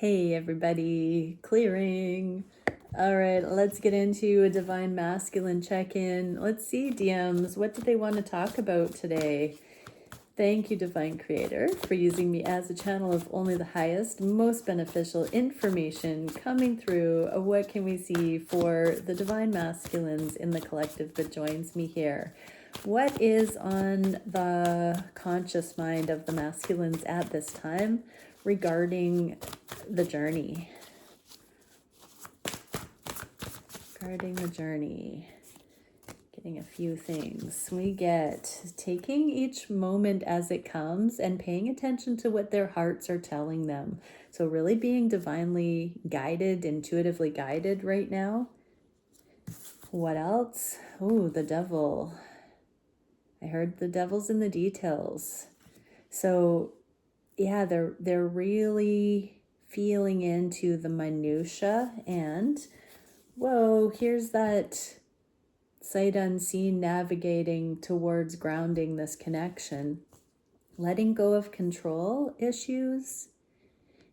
Hey everybody, clearing. All right, let's get into a Divine Masculine check-in. Let's see, DMs, what do they want to talk about today? Thank you, Divine Creator, for using me as a channel of only the highest, most beneficial information coming through. What can we see for the Divine Masculines in the collective that joins me here? What is on the conscious mind of the masculines at this time regarding the journey? Regarding the journey. Getting a few things. We get taking each moment as it comes and paying attention to what their hearts are telling them. So really being divinely guided, intuitively guided right now. What else? Oh, the devil. I heard the devil's in the details. So yeah, they're really feeling into the minutia, and whoa, here's that sight unseen navigating towards grounding this connection, letting go of control issues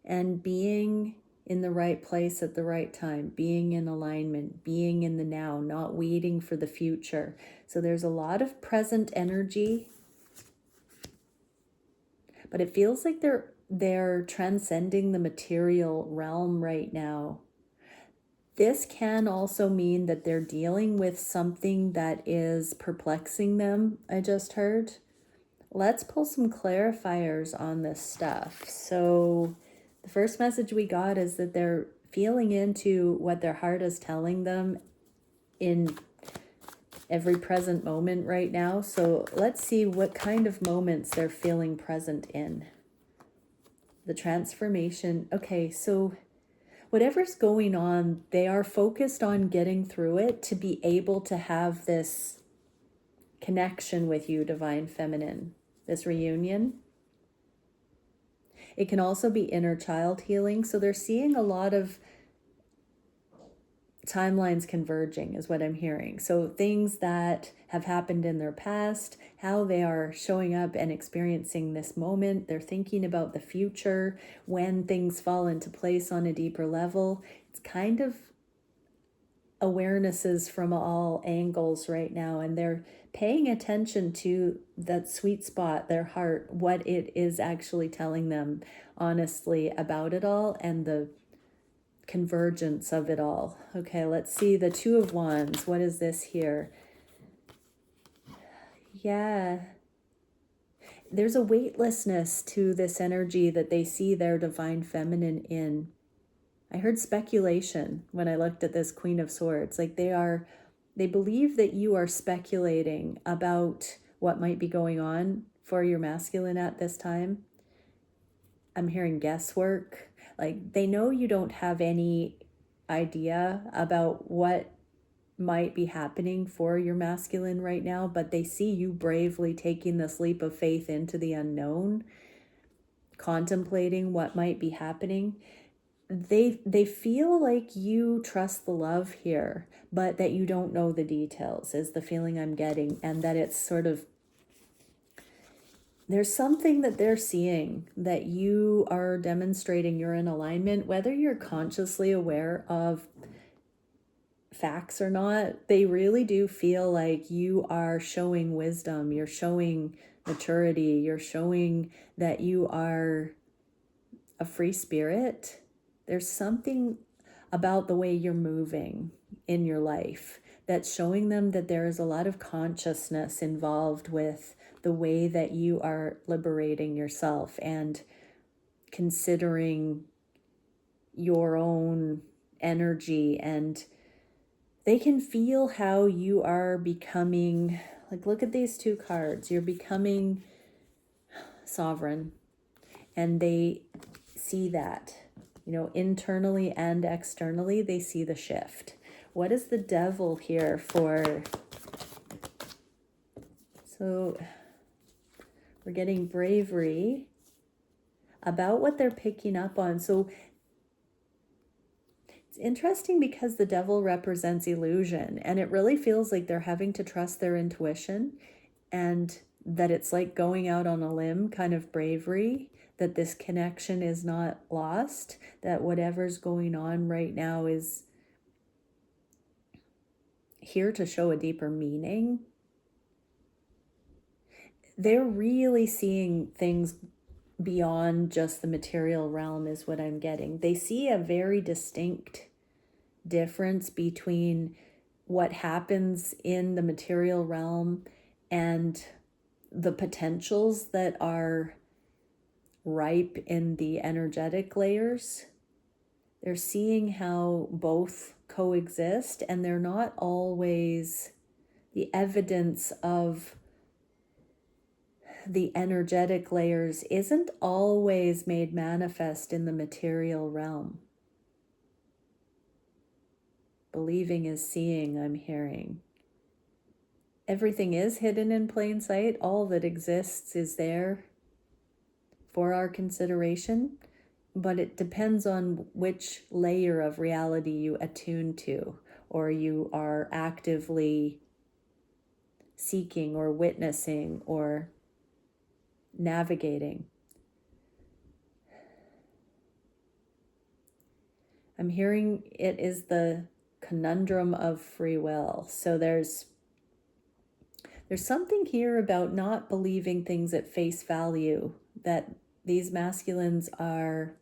and being in the right place at the right time, being in alignment, being in the now, not waiting for the future. So there's a lot of present energy, but it feels like they're transcending the material realm right now. This can also mean that they're dealing with something that is perplexing them, I just heard. Let's pull some clarifiers on this stuff. So the first message we got is that they're feeling into what their heart is telling them in every present moment right now. So let's see what kind of moments they're feeling present in. The transformation. Okay, so whatever's going on, they are focused on getting through it to be able to have this connection with you, Divine Feminine, this reunion. It can also be inner child healing. So they're seeing a lot of timelines converging is what I'm hearing. So things that have happened in their past, how they are showing up and experiencing this moment. They're thinking about the future, when things fall into place on a deeper level. It's kind of awarenesses from all angles right now, and they're paying attention to that sweet spot, their heart, what it is actually telling them honestly about it all and the convergence of it all. Okay, let's see the Two of Wands. What is this here? Yeah, there's a weightlessness to this energy that they see their Divine Feminine in. I heard speculation when I looked at this Queen of Swords. Like they believe that you are speculating about what might be going on for your masculine at this time. I'm hearing guesswork. Like they know you don't have any idea about what might be happening for your masculine right now, but they see you bravely taking this leap of faith into the unknown, contemplating what might be happening. They feel like you trust the love here, but that you don't know the details is the feeling I'm getting, and that it's sort of, there's something that they're seeing that you are demonstrating you're in alignment, whether you're consciously aware of facts or not. They really do feel like you are showing wisdom, you're showing maturity, you're showing that you are a free spirit. There's something about the way you're moving in your life that's showing them that there is a lot of consciousness involved with the way that you are liberating yourself and considering your own energy. And they can feel how you are becoming, like, look at these two cards. You're becoming sovereign, and they see that, internally and externally, they see the shift. What is the devil here for? So we're getting bravery about what they're picking up on. So it's interesting because the devil represents illusion, and it really feels like they're having to trust their intuition, and that it's like going out on a limb kind of bravery that this connection is not lost, that whatever's going on right now is here to show a deeper meaning. They're really seeing things beyond just the material realm is what I'm getting. They see a very distinct difference between what happens in the material realm and the potentials that are ripe in the energetic layers. They're seeing how both coexist, and they're not always, the evidence of the energetic layers isn't always made manifest in the material realm. Believing is seeing, I'm hearing. Everything is hidden in plain sight. All that exists is there for our consideration, but it depends on which layer of reality you attune to, or you are actively seeking or witnessing or navigating. I'm hearing it is the conundrum of free will. So there's something here about not believing things at face value, that these masculines are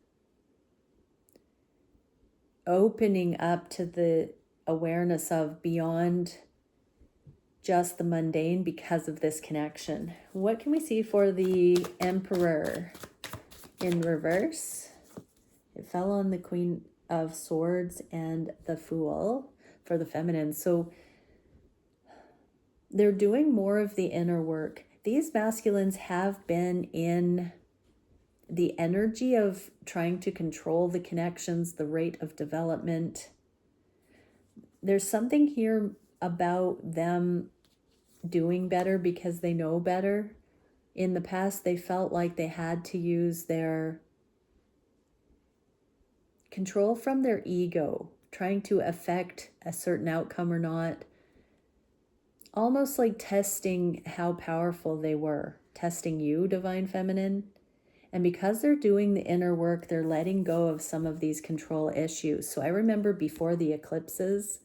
opening up to the awareness of beyond just the mundane because of this connection. What can we see for the Emperor in reverse? It fell on the Queen of Swords and the Fool for the feminine. So they're doing more of the inner work. These masculines have been in the energy of trying to control the connections, the rate of development. There's something here about them doing better because they know better. In the past, they felt like they had to use their control from their ego, trying to affect a certain outcome or not, almost like testing how powerful they were, testing you, Divine Feminine. And because they're doing the inner work, they're letting go of some of these control issues. So I remember before the eclipses,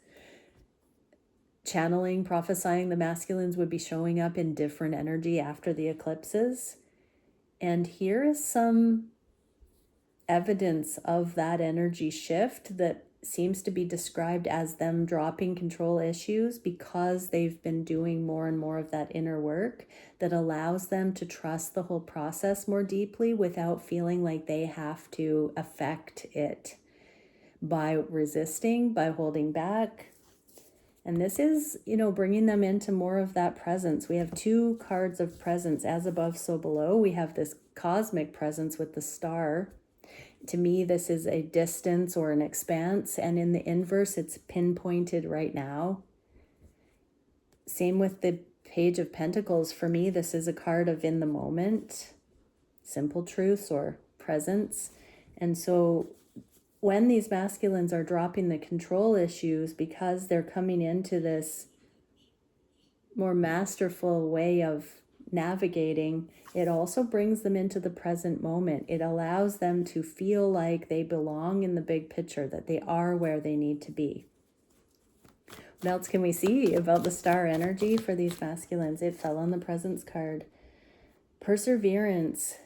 channeling, prophesying, the masculines would be showing up in different energy after the eclipses. And here is some evidence of that energy shift that seems to be described as them dropping control issues because they've been doing more and more of that inner work that allows them to trust the whole process more deeply without feeling like they have to affect it by resisting, by holding back. And this is, bringing them into more of that presence. We have two cards of presence, as above, so below. We have this cosmic presence with the star. To me, this is a distance or an expanse, and in the inverse, it's pinpointed right now. Same with the Page of Pentacles. For me, this is a card of in the moment, simple truths or presence. And so when these masculines are dropping the control issues, because they're coming into this more masterful way of navigating, it also brings them into the present moment. It allows them to feel like they belong in the big picture, that they are where they need to be. What else can we see about the star energy for these masculines? It fell on the presence card. Perseverance.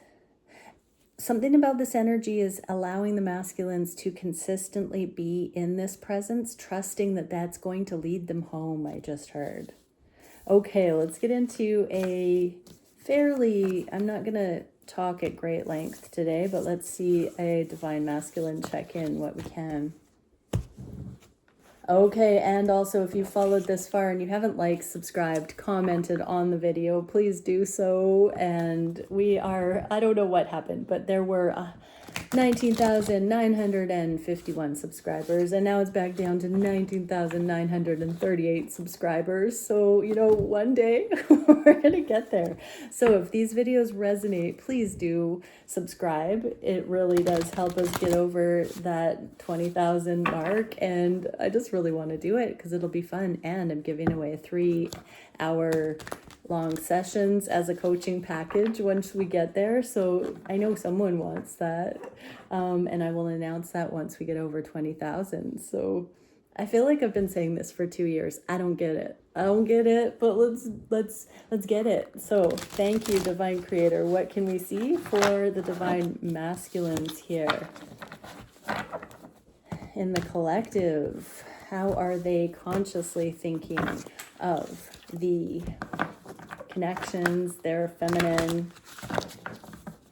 Something about this energy is allowing the masculines to consistently be in this presence, trusting that that's going to lead them home, I just heard. Okay, let's get into a I'm not going to talk at great length today, but let's see a Divine Masculine check-in, what we can. Okay, and also if you followed this far and you haven't liked, subscribed, commented on the video, please do so. And I don't know what happened, but there were 19,951 subscribers, and now it's back down to 19,938 subscribers. So, one day we're going to get there. So if these videos resonate, please do subscribe. It really does help us get over that 20,000 mark, and I just really want to do it because it'll be fun. And I'm giving away a 3-hour long sessions as a coaching package once we get there. So I know someone wants that. And I will announce that once we get over 20,000. So I feel like I've been saying this for 2 years. I don't get it. But let's get it. So thank you, Divine Creator. What can we see for the divine masculines here in the collective? How are they consciously thinking of the connections, their feminine?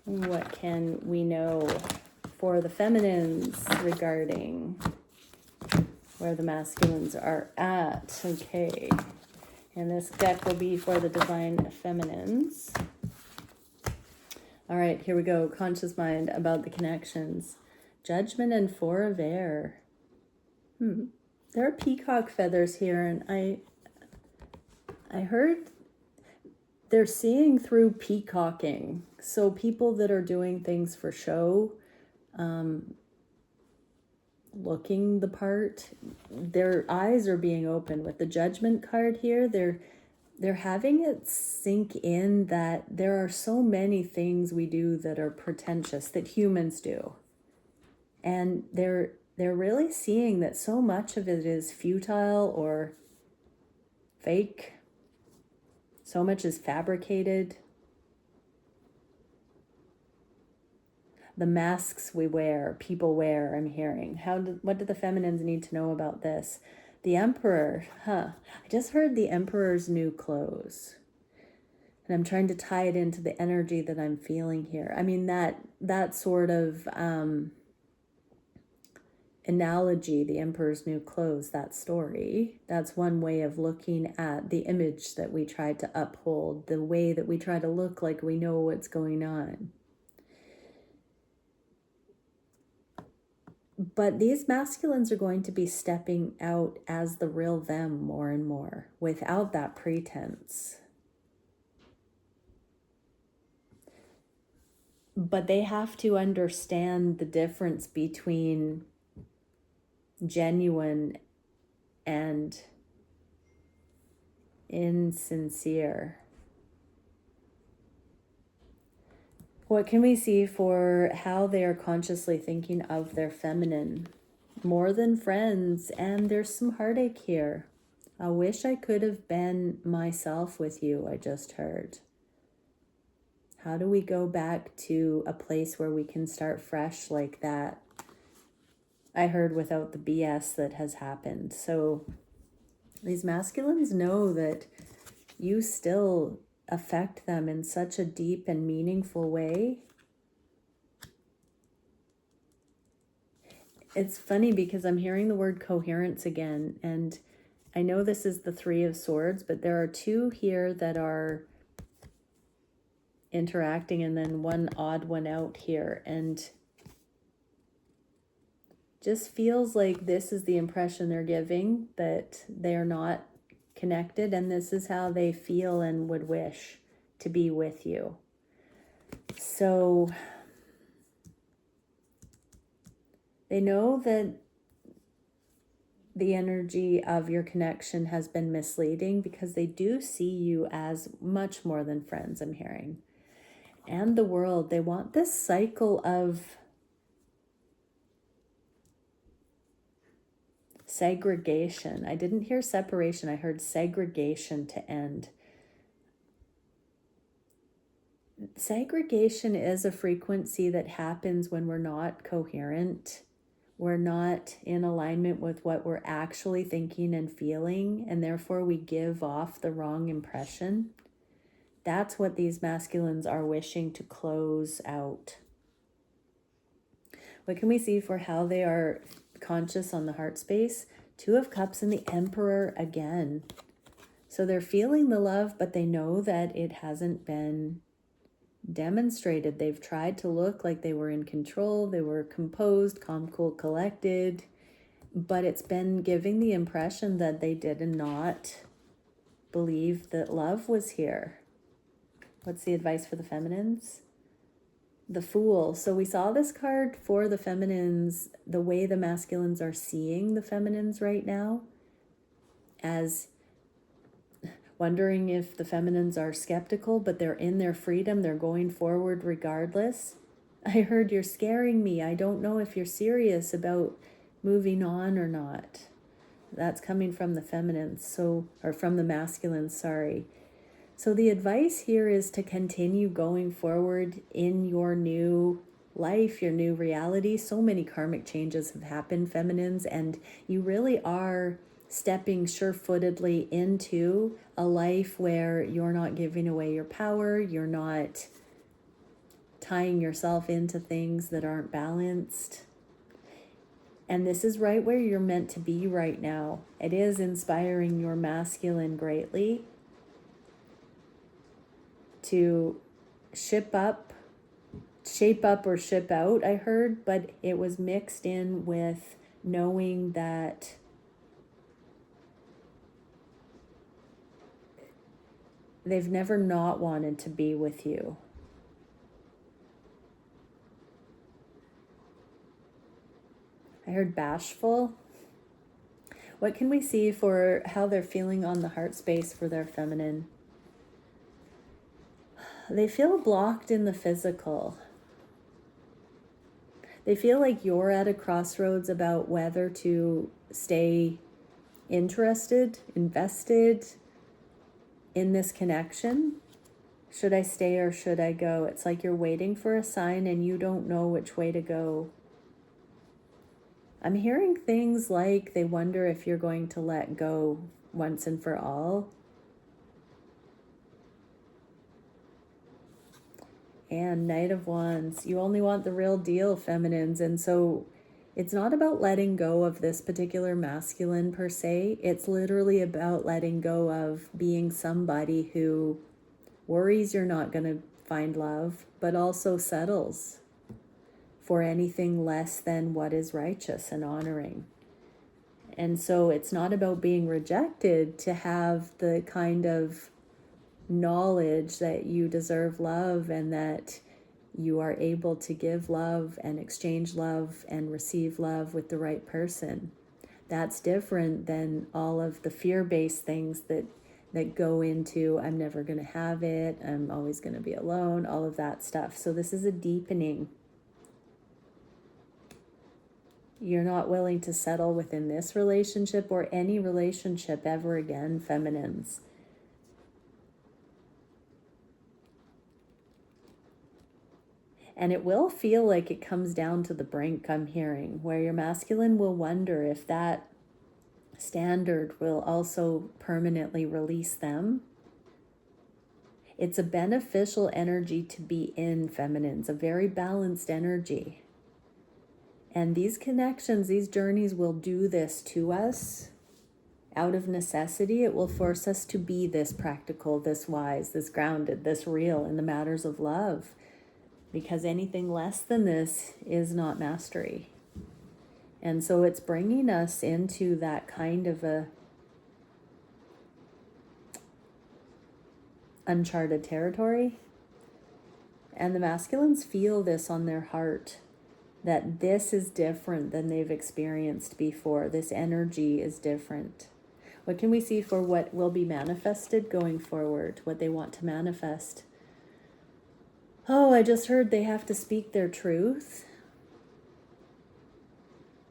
What can we know for the feminines regarding where the masculines are at? Okay. And this deck will be for the divine feminines. All right, here we go. Conscious mind about the connections. Judgment and Four of Air. There are peacock feathers here, and I heard they're seeing through peacocking. So people that are doing things for show, looking the part, their eyes are being opened. With the Judgment card here, they're having it sink in that there are so many things we do that are pretentious, that humans do. And they're really seeing that so much of it is futile or fake. So much is fabricated. The masks we wear, people wear, I'm hearing. What do the feminines need to know about this? The Emperor, I just heard the Emperor's new clothes. And I'm trying to tie it into the energy that I'm feeling here. I mean, that sort of analogy, the Emperor's new clothes, that story, that's one way of looking at the image that we try to uphold, the way that we try to look like we know what's going on. But these masculines are going to be stepping out as the real them more and more, without that pretense. But they have to understand the difference between genuine and insincere. What can we see for how they are consciously thinking of their feminine? More than friends, and there's some heartache here. I wish I could have been myself with you, I just heard. How do we go back to a place where we can start fresh like that? I heard without the BS that has happened. So these masculines know that you still affect them in such a deep and meaningful way. It's funny because I'm hearing the word coherence again, and I know this is the Three of Swords, but there are two here that are interacting and then one odd one out here, and just feels like this is the impression they're giving, that they're not connected, and this is how they feel and would wish to be with you. So they know that the energy of your connection has been misleading, because they do see you as much more than friends, I'm hearing. And the world, they want this cycle of segregation. I didn't hear separation, I heard segregation to end. Segregation is a frequency that happens when we're not coherent. We're not in alignment with what we're actually thinking and feeling, and therefore we give off the wrong impression. That's what these masculines are wishing to close out. What can we see for how they are conscious on the heart space? Two of Cups and the Emperor again. So they're feeling the love, but they know that it hasn't been demonstrated. They've tried to look like they were in control, they were composed, calm, cool, collected, but it's been giving the impression that they did not believe that love was here. What's the advice for the feminines? The Fool. So we saw this card for the feminines, the way the masculines are seeing the feminines right now, as wondering if the feminines are skeptical, but they're in their freedom. They're going forward regardless. I heard, you're scaring me. I don't know if you're serious about moving on or not. That's coming from the feminines, or from the masculines, sorry. So the advice here is to continue going forward in your new life, your new reality. So many karmic changes have happened, feminines, and you really are stepping sure-footedly into a life where you're not giving away your power, you're not tying yourself into things that aren't balanced. And this is right where you're meant to be right now. It is inspiring your masculine greatly to shape up or ship out, I heard, but it was mixed in with knowing that they've never not wanted to be with you. I heard bashful. What can we see for how they're feeling on the heart space for their feminine? They feel blocked in the physical. They feel like you're at a crossroads about whether to stay interested, invested in this connection. Should I stay or should I go? It's like you're waiting for a sign and you don't know which way to go. I'm hearing things like they wonder if you're going to let go once and for all. And Knight of Wands, you only want the real deal, feminines. And so it's not about letting go of this particular masculine per se. It's literally about letting go of being somebody who worries you're not going to find love, but also settles for anything less than what is righteous and honoring. And so it's not about being rejected to have the kind of knowledge that you deserve love and that you are able to give love and exchange love and receive love with the right person. That's different than all of the fear-based things that go into I'm never going to have it, I'm always going to be alone, all of that stuff. So this is a deepening. You're not willing to settle within this relationship or any relationship ever again, feminines. And it will feel like it comes down to the brink, I'm hearing, where your masculine will wonder if that standard will also permanently release them. It's a beneficial energy to be in, feminines, a very balanced energy. And these connections, these journeys will do this to us out of necessity. It will force us to be this practical, this wise, this grounded, this real in the matters of love. Because anything less than this is not mastery. And so it's bringing us into that kind of a uncharted territory. And the masculines feel this on their heart, that this is different than they've experienced before. This energy is different. What can we see for what will be manifested going forward, what they want to manifest? Oh, I just heard they have to speak their truth.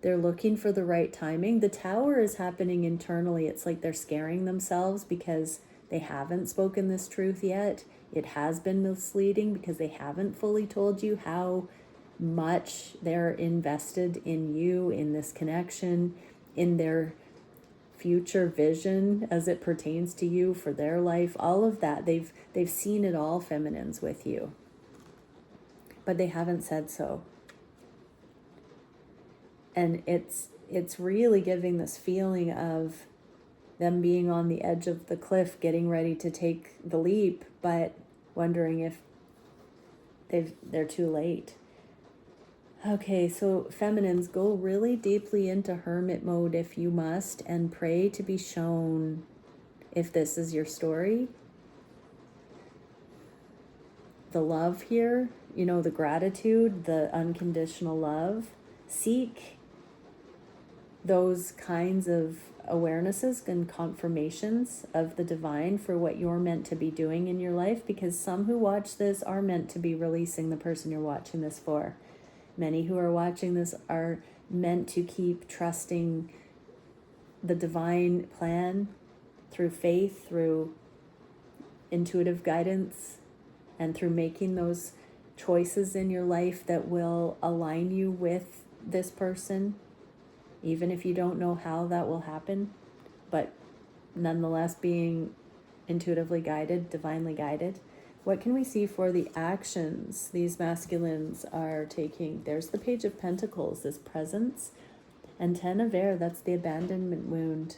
They're looking for the right timing. The Tower is happening internally. It's like they're scaring themselves because they haven't spoken this truth yet. It has been misleading because they haven't fully told you how much they're invested in you, in this connection, in their future vision as it pertains to you for their life. All of that. They've seen it all, feminines, with you. But they haven't said so. And it's really giving this feeling of them being on the edge of the cliff, getting ready to take the leap, but wondering if they're too late. Okay, so feminines, go really deeply into hermit mode if you must, and pray to be shown if this is your story. The love here, the gratitude, the unconditional love. Seek those kinds of awarenesses and confirmations of the divine for what you're meant to be doing in your life, because some who watch this are meant to be releasing the person you're watching this for. Many who are watching this are meant to keep trusting the divine plan through faith, through intuitive guidance, and through making those choices in your life that will align you with this person, even if you don't know how that will happen, but nonetheless being intuitively guided, divinely guided. What can we see for the actions these masculines are taking? There's the Page of Pentacles, this presence, and Ten of Air, that's the abandonment wound.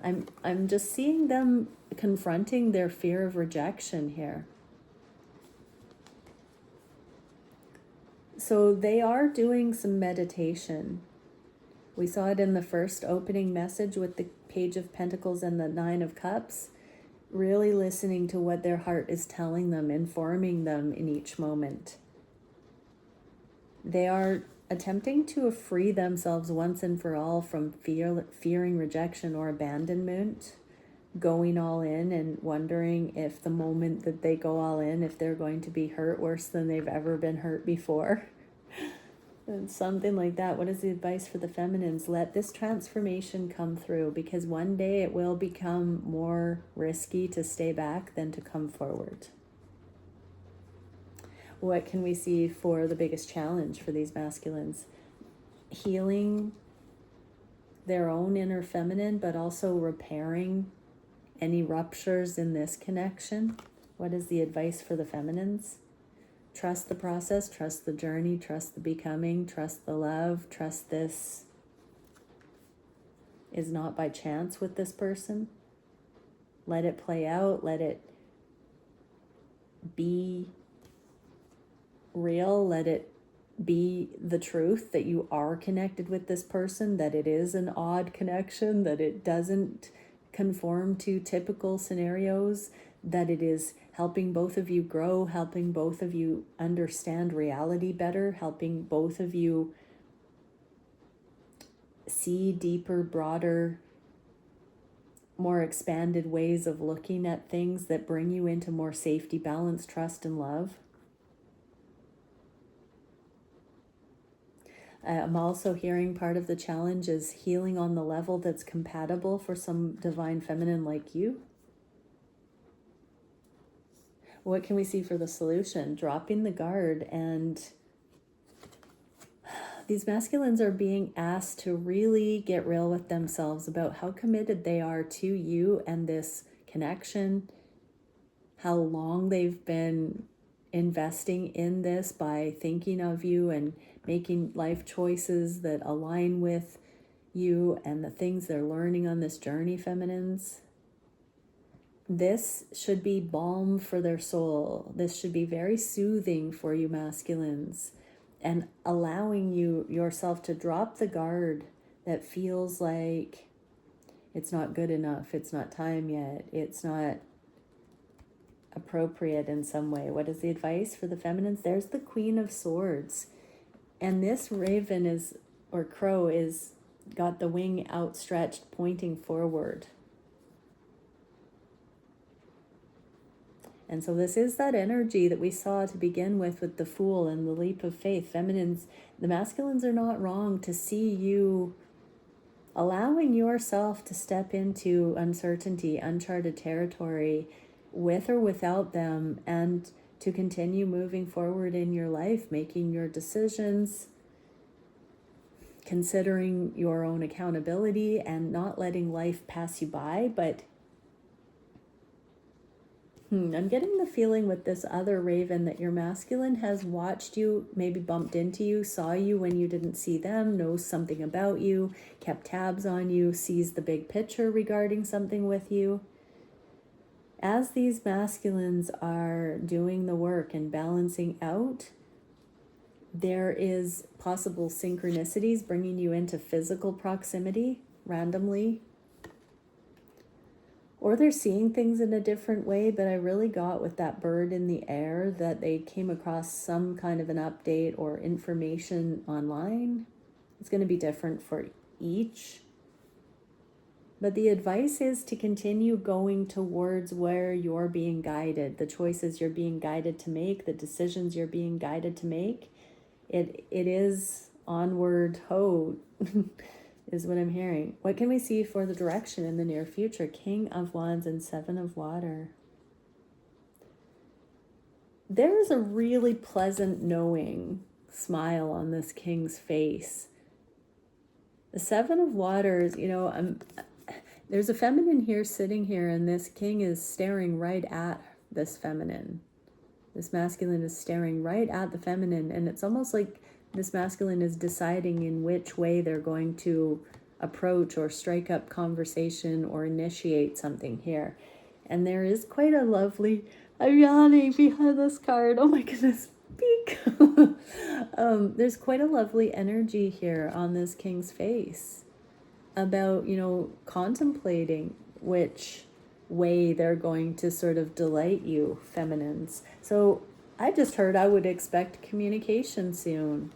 I'm just seeing them confronting their fear of rejection here. So they are doing some meditation. We saw it in the first opening message with the Page of Pentacles and the Nine of Cups, really listening to what their heart is telling them, informing them in each moment. They are attempting to free themselves once and for all from fearing rejection or abandonment, going all in and wondering if the moment that they go all in, if they're going to be hurt worse than they've ever been hurt before. And something like that. What is the advice for the feminines? Let this transformation come through, because one day it will become more risky to stay back than to come forward. What can we see for the biggest challenge for these masculines? Healing their own inner feminine, but also repairing any ruptures in this connection. What is the advice for the feminines? Trust the process, trust the journey, trust the becoming, trust the love, trust this is not by chance with this person. Let it play out, let it be real, let it be the truth that you are connected with this person, that it is an odd connection, that it doesn't conform to typical scenarios, that it is helping both of you grow, helping both of you understand reality better, helping both of you see deeper, broader, more expanded ways of looking at things that bring you into more safety, balance, trust, and love. I'm also hearing part of the challenge is healing on the level that's compatible for some divine feminine like you. What can we see for the solution? Dropping the guard. And these masculines are being asked to really get real with themselves about how committed they are to you and this connection, how long they've been investing in this by thinking of you and making life choices that align with you and the things they're learning on this journey, feminines. This should be balm for their soul. This should be very soothing for you masculines, and allowing you yourself to drop the guard that feels like it's not good enough, it's not time yet, it's not appropriate in some way. What is the advice for the feminines? There's the Queen of Swords. And this raven is, or crow is, got the wing outstretched, pointing forward. And so this is that energy that we saw to begin with the Fool and the leap of faith. Feminines, the masculines are not wrong to see you allowing yourself to step into uncertainty, uncharted territory, with or without them, and to continue moving forward in your life, making your decisions, considering your own accountability, and not letting life pass you by. But I'm getting the feeling with this other raven that your masculine has watched you, maybe bumped into you, saw you when you didn't see them, knows something about you, kept tabs on you, sees the big picture regarding something with you. As these masculines are doing the work and balancing out, there is possible synchronicities bringing you into physical proximity randomly. Or they're seeing things in a different way, but I really got with that bird in the air that they came across some kind of an update or information online. It's going to be different for each. But the advice is to continue going towards where you're being guided, the choices you're being guided to make, the decisions you're being guided to make. It is onward ho, is what I'm hearing. What can we see for the direction in the near future? King of Wands and Seven of Water. There is a really pleasant knowing smile on this king's face. The Seven of Waters, there's a feminine here sitting here, and this king is staring right at this feminine. This masculine is staring right at the feminine, and it's almost like this masculine is deciding in which way they're going to approach or strike up conversation or initiate something here. And there is quite a lovely, I'm yawning behind this card. Oh my goodness, peek. There's quite a lovely energy here on this king's face about, contemplating which way they're going to sort of delight you, feminines. So I just heard I would expect communication soon,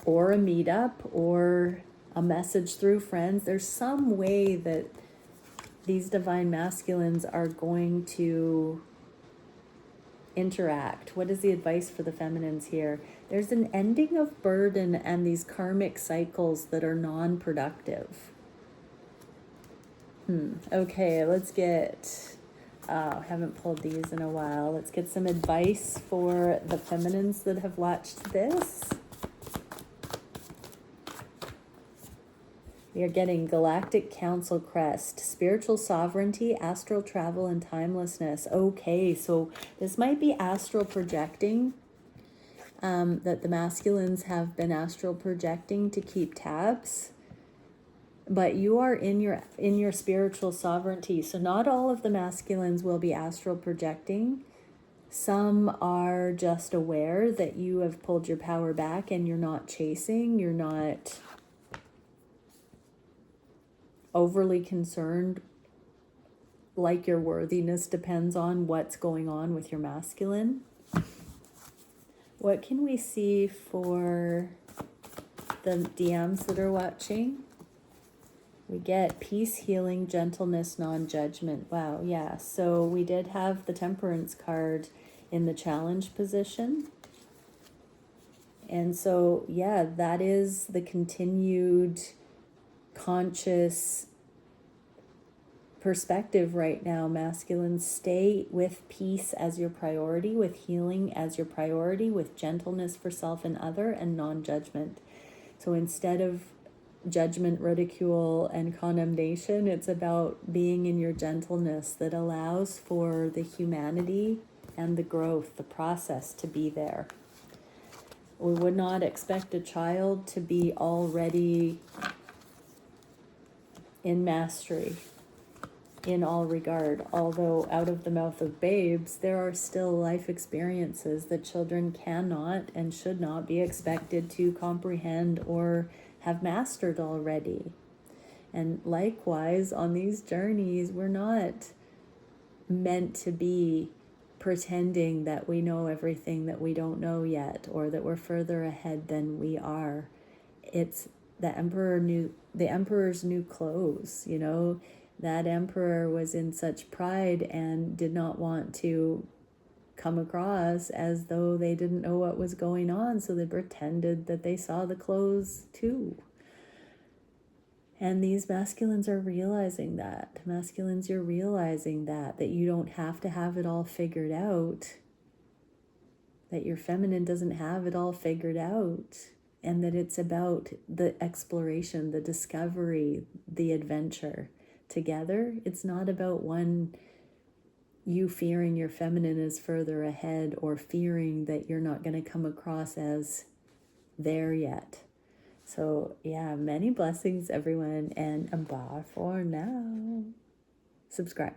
or a meetup, or a message through friends. There's some way that these divine masculines are going to interact. What is the advice for the feminines here? There's an ending of burden and these karmic cycles that are non-productive. Okay, let's get, haven't pulled these in a while. Let's get some advice for the feminines that have watched this. We are getting Galactic Council Crest, Spiritual Sovereignty, Astral Travel, and Timelessness. Okay, so this might be astral projecting, that the masculines have been astral projecting to keep tabs. But you are in your spiritual sovereignty. So not all of the masculines will be astral projecting. Some are just aware that you have pulled your power back and you're not chasing. You're not overly concerned, like your worthiness depends on what's going on with your masculine. What can we see for the DMs that are watching? We get peace, healing, gentleness, non-judgment. Wow, yeah. So we did have the Temperance card in the challenge position. And so, yeah, that is the continued conscious perspective right now. Masculines, stay with peace as your priority, with healing as your priority, with gentleness for self and other, and non-judgment. So instead of judgment, ridicule, and condemnation, it's about being in your gentleness that allows for the humanity and the growth, the process to be there. We would not expect a child to be already in mastery in all regard, although out of the mouth of babes, there are still life experiences that children cannot and should not be expected to comprehend or have mastered already. And likewise, on these journeys, we're not meant to be pretending that we know everything that we don't know yet, or that we're further ahead than we are. It's the emperor's new clothes. That emperor was in such pride and did not want to come across as though they didn't know what was going on, so they pretended that they saw the clothes too. And these masculines are realizing that. Masculines, you're realizing that you don't have to have it all figured out, that your feminine doesn't have it all figured out, and that it's about the exploration, the discovery, the adventure together. It's not about you fearing your feminine is further ahead, or fearing that you're not going to come across as there yet. So yeah, many blessings everyone, and bye for now. Subscribe.